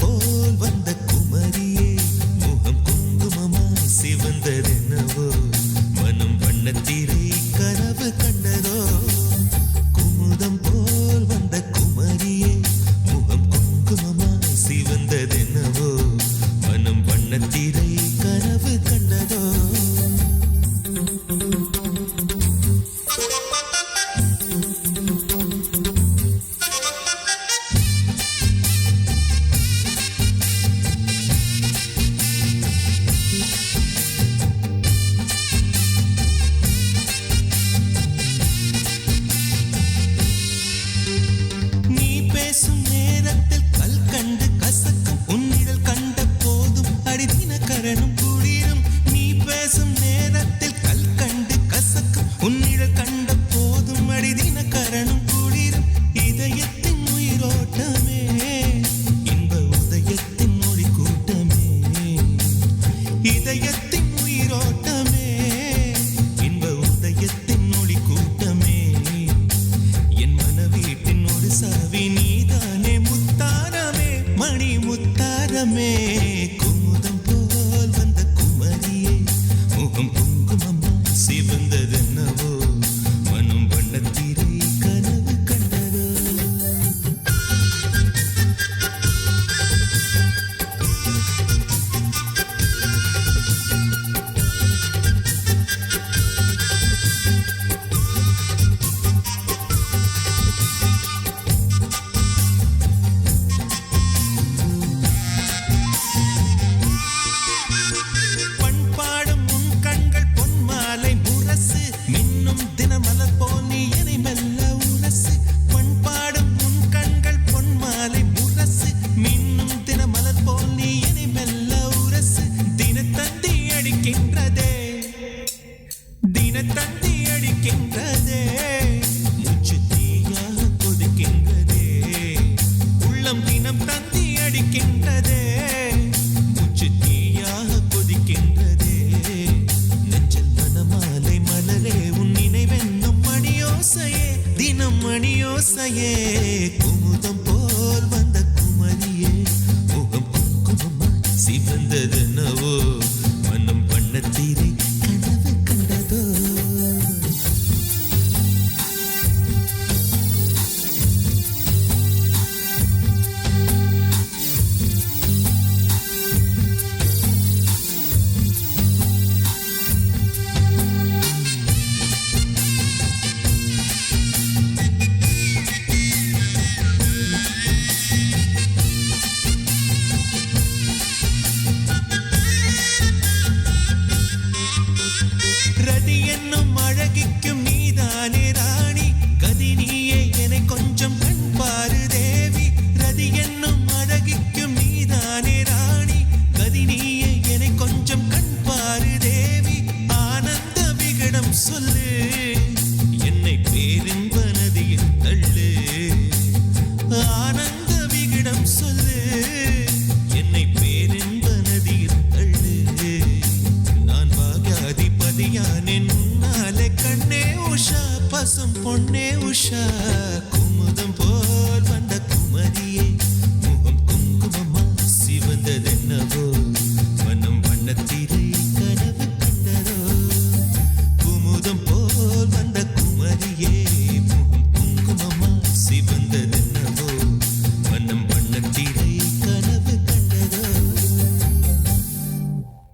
போல் வந்த குமரியே முகம் குங்குமமாய் சிவந்ததென்னவோ மனம் வண்ணத்திரை கனவு கண்டதோ குமுதம் போல் வந்த குமரியே முகம் குங்குமமாய் சிவந்ததென்னவோ மனம் வண்ணத்திரை கனவு கண்டதோ பேசும் நேரத்தில் கல் கண்டு கசக்கும் உன்னிடல் கண்ட போதும் அடிதினகரனும் குளிரும் நீ பேசும் நேரத்தில் கல் கண்டு கசக்கும் உன்னிடல் கண்ட போதும் அடிதினகரனும் குளிரும் இதயத்தின் உயிரோட்டமே இன்ப உதயத்தின் மொழி கூட்டமே இதயத்தின் உயிரோட்டமே இன்ப உதயத்தின் மொழி கூட்டமே என் மனவீட்டின் ஒரு சாவி நீதானே முத்தாரமே மணி முத்தாரமே குமுதம் போல் வந்த குமரியே முகம் குங்குமமா சிவந்ததென்னவோ மனம் வண்ணத்திரை கனவு கண்டதோ பண்பாடும் உன் கண்கள் பொன்மாலை முரசு மின்னும் தினமலர் போல் நீ என்னை மெல்ல உரசு பண்பாடும் உன் கண்கள் பொன்மாலை முரசு மின்னும் தினமலர் போல் நீ என்னை மெல்ல உரசு தினத்தந்தி அடிக்கின்றதே தினத்தந்தி அடிக்கின்றதே மூச்சு தீயாக கொதிக்கின்றதே உள்ளம் தினம் தந்தி அடிக்கின்றதே மூச்சு தீயாக கொதிக்கின்றதே நெஞ்சில் மனமாலை மலரே உன் நினைவென்னும் மணியோசையே தினம் மணியோசையே குமுதம் போல் வந்த குமரியே முகம் குங்குமமாய் சிவந்ததென்னவோ